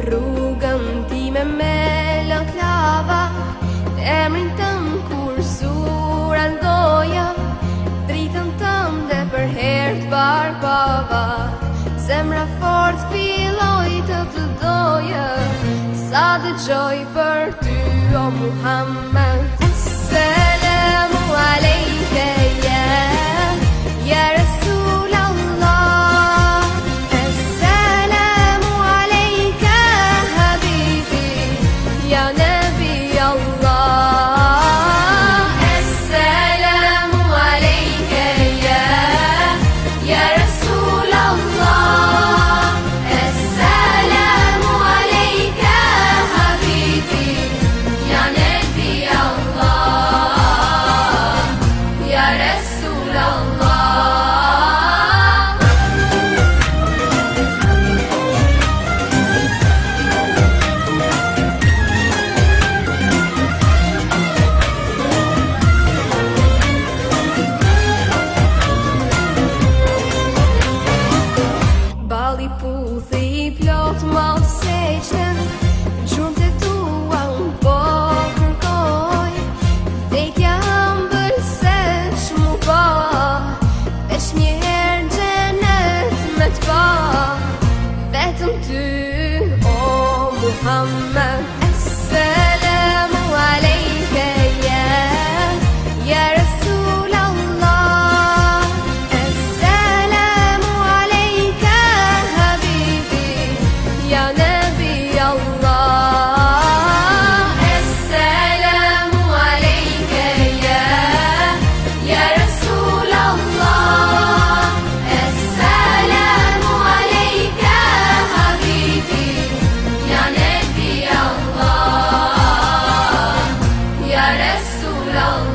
Rrugën time me lën klava, emrin tëm kur sura ndoja, dritën tëm dhe për herë t'barpava. Zemra fort filloj të doja, sa dëgjoj për ty o Muhammed. Assalamu alejke ya Rasulallah, assalamu alejke habibi ya Nabi Allah. Assalamu alejke ya Rasulallah, assalamu alejke habibi ya Nabi Allah, ya Rasulallah. Bali puthi plot mal seqen, gjurmë të tua unë po kërkoj, vdekja ëmbël se shmu po, veç një herë gjenet me t'pa, vetëm ty o Muhammed. Assalamu alejke ya Rasulallah, assalamu alejke habibi ya Nabi Allah. Assalamu alejke ya Rasulallah, assalamu alejke habibi ya Nabi Allah, ya Rasulallah.